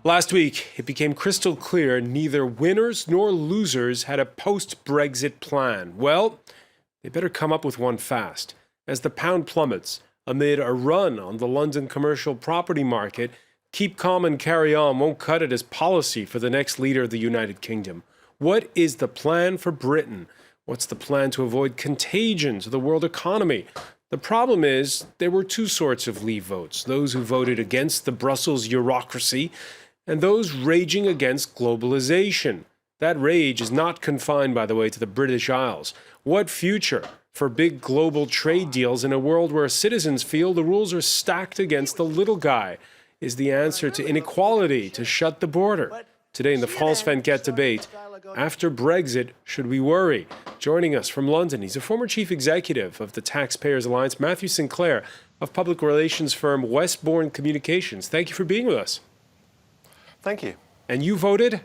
Last week, it became crystal clear neither winners nor losers had a post-Brexit plan. Well, they better come up with one fast. As the pound plummets amid a run on the London commercial property market, keep calm and carry on won't cut it as policy for the next leader of the United Kingdom. What is the plan for Britain? What's the plan to avoid contagion to the world economy? The problem is there were two sorts of leave votes, those who voted against the Brussels bureaucracy and those raging against globalization. That rage is not confined, by the way, to the British Isles. What future for big global trade deals in a world where citizens feel the rules are stacked against the little guy? Is the answer to inequality to shut the border? Today in the France-24 debate, after Brexit, should we worry? Joining us from London, he's a former chief executive of the Taxpayers Alliance, Matthew Sinclair, of public relations firm Westbourne Communications. Thank you for being with us. Thank you. And you voted?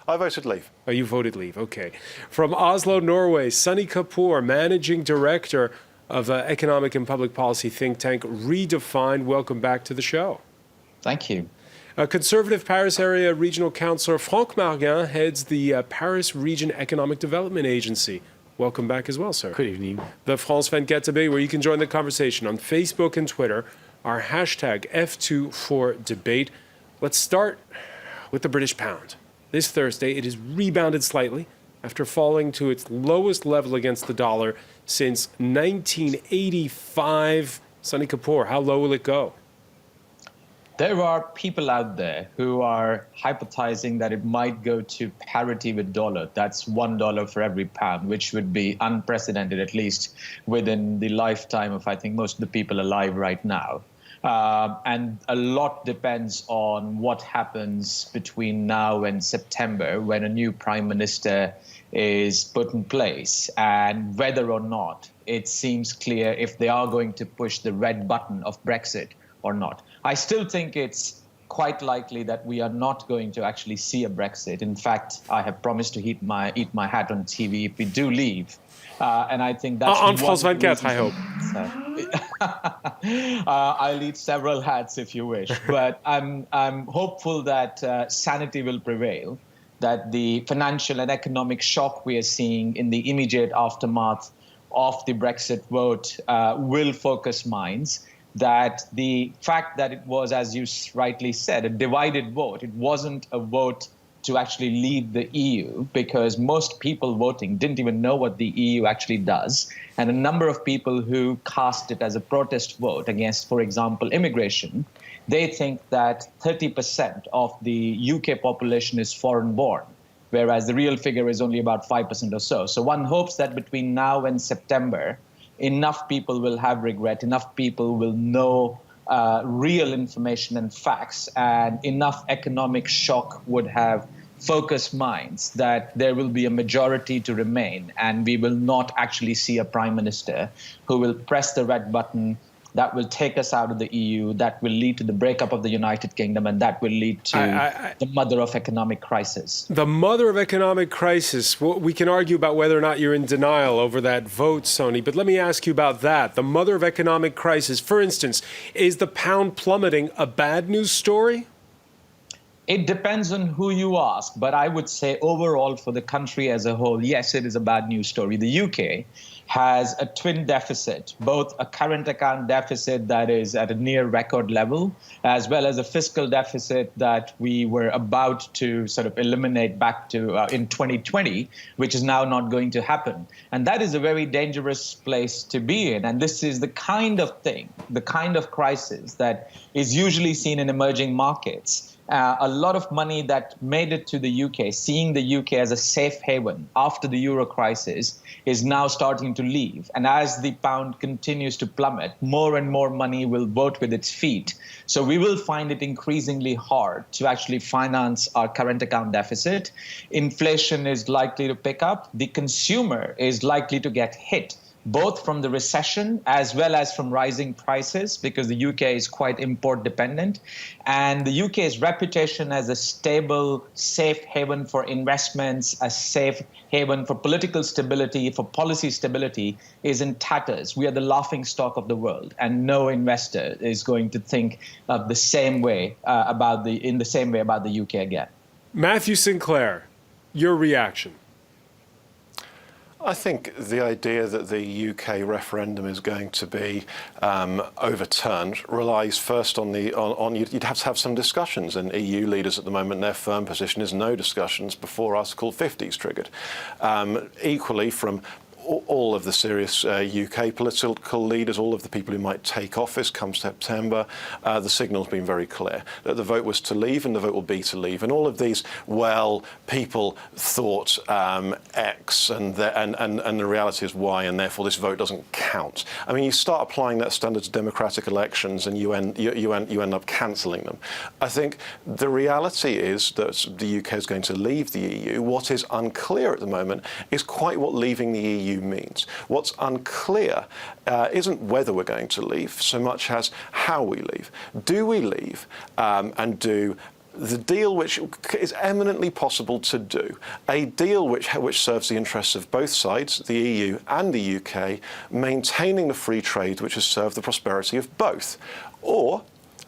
I voted leave. Oh, you voted leave, okay. From Oslo, Norway, Sunny Kapoor, managing director of economic and public policy think tank Redefined. Welcome back to the show. Thank you. Conservative Paris area regional councillor Franck Marguin heads the Paris Region Economic Development Agency. Welcome back as well, sir. Good evening. The France-24 debate, where you can join the conversation on Facebook and Twitter, our hashtag F24debate. Let's start with the British pound. This Thursday, it has rebounded slightly after falling to its lowest level against the dollar since 1985. Sunny Kapoor, how low will it go? There are people out there who are hypothesizing that it might go to parity with dollar. That's $1 for every pound, which would be unprecedented, at least within the lifetime of, I think, most of the people alive right now. And a lot depends on what happens between now and September, when a new prime minister is put in place, and whether or not it seems clear if they are going to push the red button of Brexit or not. I still think it's quite likely that we are not going to actually see a Brexit. In fact, I have promised to eat my hat on TV if we do leave. And I think that's on France-24, I hope. I'll eat several hats if you wish, but I'm hopeful that sanity will prevail, that the financial and economic shock we are seeing in the immediate aftermath of the Brexit vote will focus minds, that the fact that it was, as you rightly said, a divided vote. It wasn't a vote to actually leave the EU, because most people voting didn't even know what the EU actually does. And a number of people who cast it as a protest vote against, for example, immigration, they think that 30% of the UK population is foreign-born, whereas the real figure is only about 5% or so. So one hopes that between now and September, enough people will have regret, enough people will know real information and facts, and enough economic shock would have focused minds that there will be a majority to remain, and we will not actually see a prime minister who will press the red button that will take us out of the EU, that will lead to the breakup of the United Kingdom, and that will lead to the mother of economic crisis. The mother of economic crisis. Well, we can argue about whether or not you're in denial over that vote, Sony, but let me ask you about that. The mother of economic crisis. For instance, is the pound plummeting a bad news story? It depends on who you ask, but I would say overall for the country as a whole, yes, it is a bad news story. The UK has a twin deficit, both a current account deficit that is at a near record level, as well as a fiscal deficit that we were about to sort of eliminate back to in 2020, which is now not going to happen. And that is a very dangerous place to be in. And this is the kind of thing, the kind of crisis that is usually seen in emerging markets. A lot of money that made it to the UK, seeing the UK as a safe haven after the euro crisis, is now starting to leave. And as the pound continues to plummet, more and more money will vote with its feet. So we will find it increasingly hard to actually finance our current account deficit. Inflation is likely to pick up. The consumer is likely to get hit both from the recession as well as from rising prices, because the UK is quite import dependent. And the UK's reputation as a stable, safe haven for investments, a safe haven for political stability, for policy stability, is in tatters. We are the laughing stock of the world, and no investor is going to think of the same way about the UK again. Matthew Sinclair, your reaction? I think the idea that the UK referendum is going to be overturned relies first on you'd have to have some discussions, and EU leaders at the moment, their firm position is no discussions before Article 50 is triggered. Equally, from all of the serious UK political leaders, all of the people who might take office come September, the signal's been very clear that the vote was to leave and the vote will be to leave. And all of these, well, people thought X and the reality is Y, and therefore this vote doesn't count. I mean, you start applying that standard to democratic elections and you end up cancelling them. I think the reality is that the UK is going to leave the EU. What is unclear at the moment is quite what leaving the EU means. What's unclear isn't whether we're going to leave so much as how we leave. Do we leave and do the deal which is eminently possible to do, a deal which serves the interests of both sides, the EU and the UK, maintaining the free trade which has served the prosperity of both? Or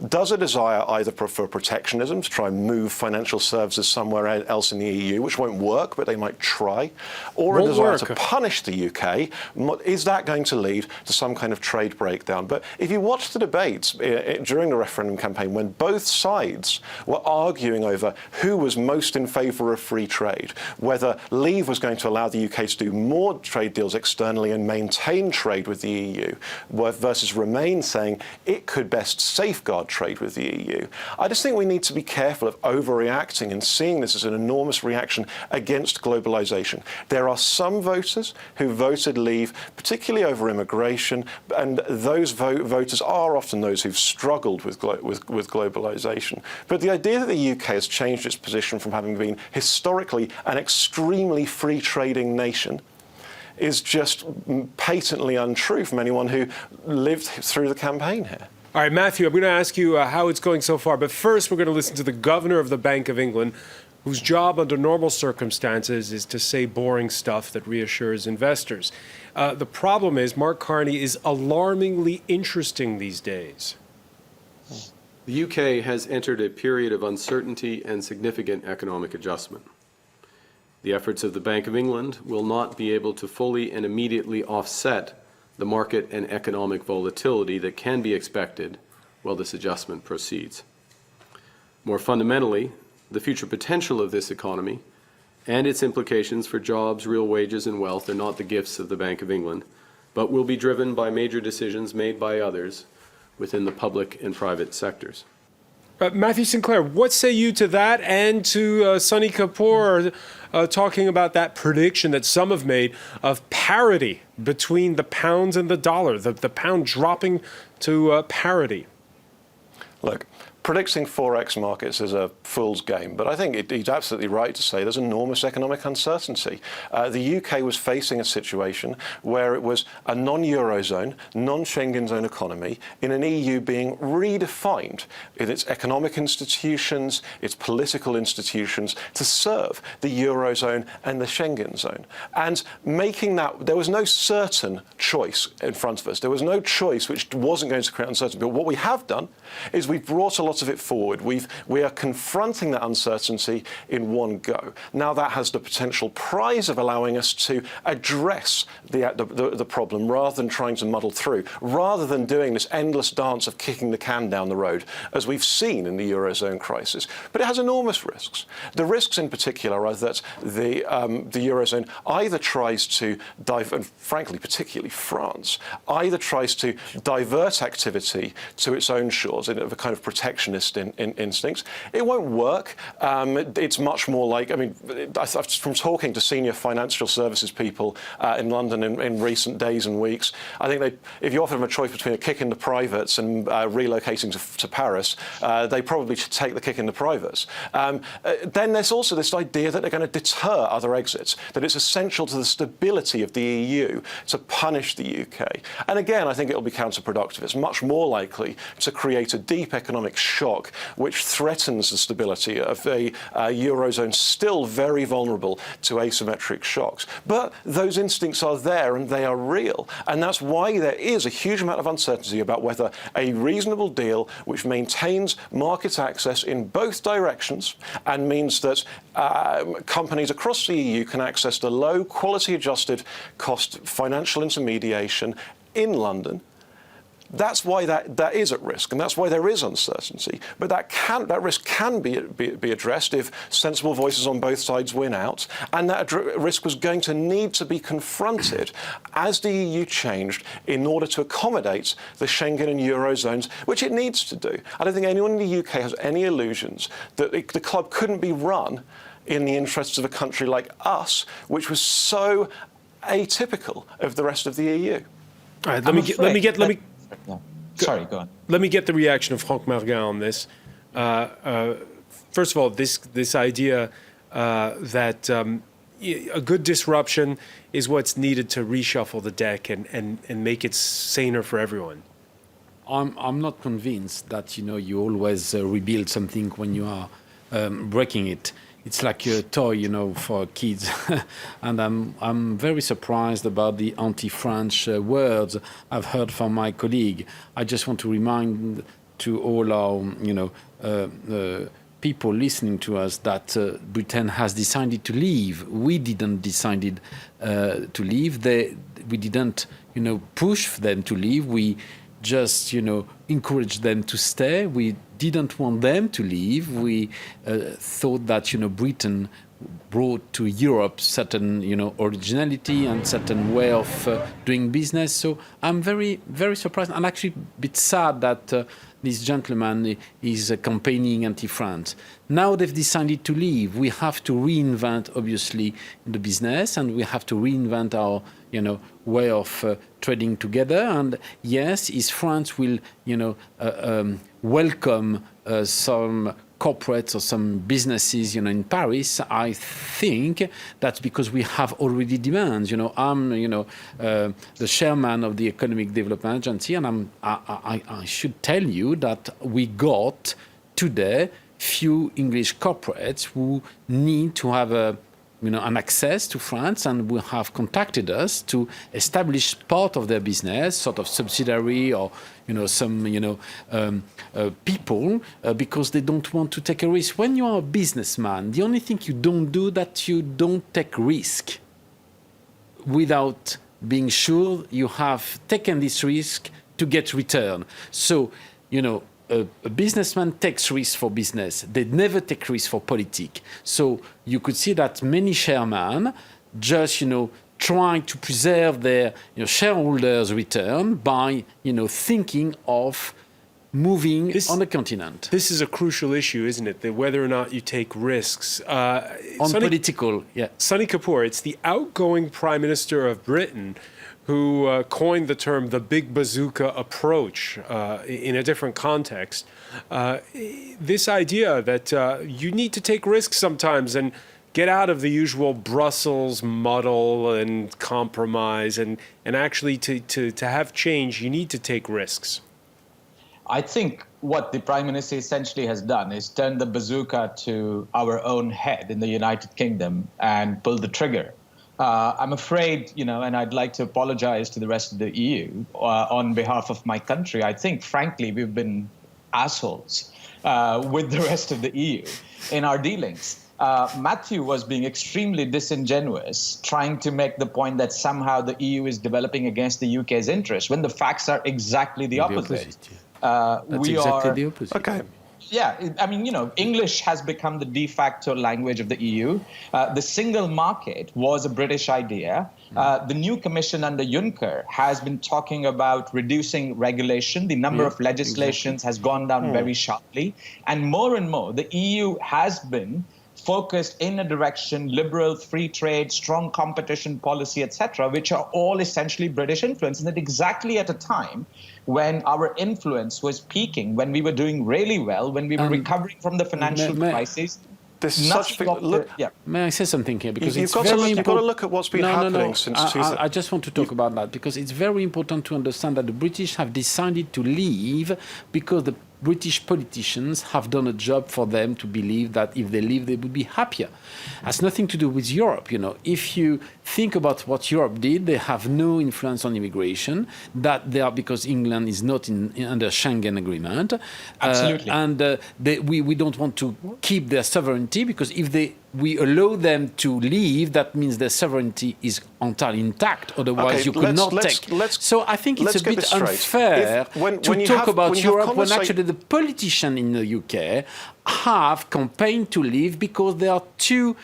does a desire either for protectionism, to try and move financial services somewhere else in the EU, which won't work, but they might try, or a desire to punish the UK, is that going to lead to some kind of trade breakdown? But if you watch the debates during the referendum campaign, when both sides were arguing over who was most in favour of free trade, whether leave was going to allow the UK to do more trade deals externally and maintain trade with the EU, versus Remain saying it could best safeguard trade with the EU. I just think we need to be careful of overreacting and seeing this as an enormous reaction against globalisation. There are some voters who voted leave, particularly over immigration, and those voters are often those who've struggled with globalisation. But the idea that the UK has changed its position from having been historically an extremely free trading nation is just patently untrue from anyone who lived through the campaign here. All right, Matthew, I'm going to ask you how it's going so far. But first, we're going to listen to the governor of the Bank of England, whose job under normal circumstances is to say boring stuff that reassures investors. The problem is Mark Carney is alarmingly interesting these days. The UK has entered a period of uncertainty and significant economic adjustment. The efforts of the Bank of England will not be able to fully and immediately offset the market and economic volatility that can be expected while this adjustment proceeds. More fundamentally, the future potential of this economy and its implications for jobs, real wages and wealth are not the gifts of the Bank of England, but will be driven by major decisions made by others within the public and private sectors. Matthew Sinclair, what say you to that and to Sunny Kapoor talking about that prediction that some have made of parity between the pounds and the dollar, the pound dropping to parity? Look, predicting Forex markets is a fool's game, but I think he's absolutely right to say there's enormous economic uncertainty. The UK was facing a situation where it was a non-Eurozone, non-Schengen zone economy in an EU being redefined in its economic institutions, its political institutions to serve the Eurozone and the Schengen zone. And making that, there was no certain choice in front of us. There was no choice which wasn't going to create uncertainty. But what we have done is we've brought a lot of it forward. We are confronting that uncertainty in one go. Now that has the potential prize of allowing us to address the problem rather than trying to muddle through, rather than doing this endless dance of kicking the can down the road, as we've seen in the Eurozone crisis. But it has enormous risks. The risks in particular are that the Eurozone either tries to, and frankly, particularly France, either tries to divert activity to its own shores in a kind of protection protectionist instincts. It won't work. It's much more like, I mean, from talking to senior financial services people in London in recent days and weeks, I think if you offer them a choice between a kick in the privates and relocating to Paris, they probably should take the kick in the privates. Then there's also this idea that they're going to deter other exits, that it's essential to the stability of the EU to punish the UK. And again, I think it'll be counterproductive. It's much more likely to create a deep economic shock which threatens the stability of a Eurozone still very vulnerable to asymmetric shocks. But those instincts are there and they are real. And that's why there is a huge amount of uncertainty about whether a reasonable deal which maintains market access in both directions and means that companies across the EU can access the low quality adjusted cost financial intermediation in London. That's why that is at risk, and that's why there is uncertainty. But that risk can be addressed if sensible voices on both sides win out, and that risk was going to need to be confronted as the EU changed in order to accommodate the Schengen and Eurozones, which it needs to do. I don't think anyone in the UK has any illusions that the club couldn't be run in the interests of a country like us, which was so atypical of the rest of the EU. All right, Sorry, go on. Let me get the reaction of Franck Marguin on this. First of all, this idea that a good disruption is what's needed to reshuffle the deck and make it saner for everyone. I'm not convinced that you always rebuild something when you are breaking it. It's like a toy, for kids. And I'm very surprised about the anti-French words I've heard from my colleague. I just want to remind to all our, people listening to us that Britain has decided to leave. We didn't decide to leave. We didn't, push them to leave. We just, encouraged them to stay. We didn't want them to leave. We thought that, Britain brought to Europe certain, originality and certain way of doing business. So I'm very, very surprised and actually a bit sad that this gentleman is campaigning anti-France. Now they've decided to leave. We have to reinvent, obviously, the business, and we have to reinvent our, way of trading together. And yes, if France will, welcome some corporates or some businesses, in Paris, I think that's because we have already demands. I'm, the chairman of the Economic Development Agency, and I should tell you that we got today few English corporates who need to have an access to France, and will have contacted us to establish part of their business, sort of subsidiary or some people, because they don't want to take a risk. When you are a businessman, the only thing you don't do that you don't take risk without being sure you have taken this risk to get return. So a businessman takes risks for business. They never take risks for politics. So you could see that many chairmen just, trying to preserve their shareholders' return by, thinking of moving on the continent. This is a crucial issue, isn't it? That whether or not you take risks. Political, yeah. Sonny Kapoor, it's the outgoing Prime Minister of Britain who coined the term the big bazooka approach in a different context. This idea that you need to take risks sometimes and get out of the usual Brussels muddle and compromise, and actually to have change, you need to take risks. I think what the Prime Minister essentially has done is turn the bazooka to our own head in the United Kingdom and pull the trigger. I'm afraid, and I'd like to apologize to the rest of the EU on behalf of my country. I think, frankly, we've been assholes with the rest of the EU in our dealings. Matthew was being extremely disingenuous, trying to make the point that somehow the EU is developing against the UK's interests, when the facts are exactly the opposite. That's exactly the opposite. Okay. I mean, English has become the de facto language of the EU. The single market was a British idea. The new commission under Juncker has been talking about reducing regulation. The number of legislations has gone down very sharply. And more, the EU has been focused in a direction, liberal, free trade, strong competition policy, etc., which are all essentially British influence. And that exactly at a time when our influence was peaking, when we were doing really well, when we were recovering from the financial crisis. May I say something here? Because you've got to look at what's been happening since 2000. I just want to talk about that because it's very important to understand that the British have decided to leave because the British politicians have done a job for them to believe that if they leave, they would be happier. It has nothing to do with Europe. If you think about what Europe did, they have no influence on immigration. That they are because England is not under Schengen agreement. Absolutely. We don't want to keep their sovereignty because if we allow them to leave, that means their sovereignty is entirely intact. Otherwise, you could not take. So I think it's a bit unfair to talk about Europe when actually the politicians in the UK have campaigned to leave because they are too,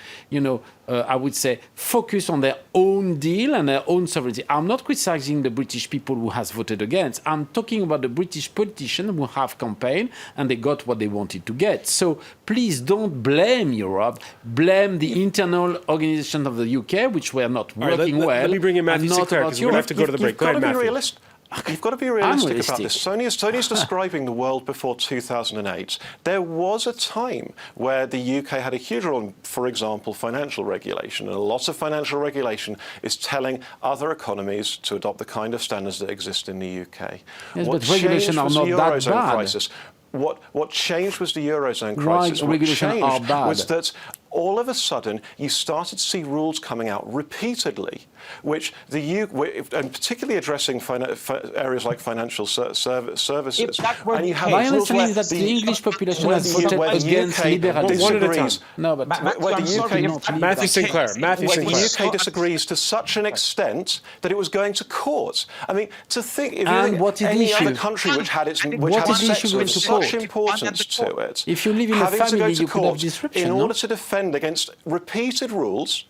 I would say, focused on their own deal and their own sovereignty. I'm not criticizing the British people who has voted against. I'm talking about the British politicians who have campaigned and they got what they wanted to get. So please don't blame Europe. Blame the internal organization of the UK, which were not working well. Let me bring in Matthew Sinclair because we're going to have to go to the break. Go ahead, Matthew. You've got to be realistic about this. Sonia's describing the world before 2008. There was a time where the UK had a huge role in, for example, financial regulation. And a lot of financial regulation is telling other economies to adopt the kind of standards that exist in the UK. Yes, but regulations are not that bad. Crisis. What changed was the Eurozone crisis. What changed was that all of a sudden you started to see rules coming out repeatedly, which and particularly addressing areas like financial services. And you have my understanding is that the English population has voted against liberalism. One at a time. No, but Matthew Sinclair. The UK disagrees to such an extent that it was going to court. I mean, to think if any other country which had sector of such importance to it, if you live in a family, you could have disruption in order to defend against repeated rules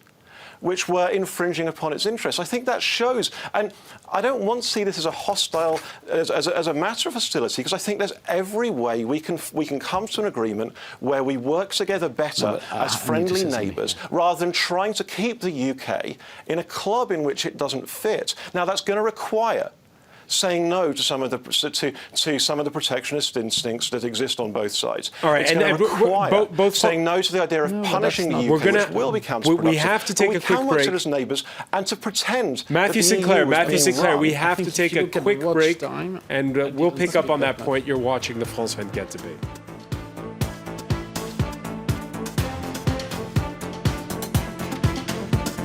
which were infringing upon its interests. I think that shows, and I don't want to see this as a hostile, as a matter of hostility, because I think there's every way we can come to an agreement where we work together better as friendly neighbours, rather than trying to keep the UK in a club in which it doesn't fit. Now, that's going to require saying no to some of the protectionist instincts that exist on both sides. All right, and both saying no to the idea of punishing the UK, which will be counterproductive. We have to take a quick break. We can work as neighbours and to pretend. Matthew Sinclair, we have to take a quick break, and we'll pick up on that point. You're watching the France 24 debate.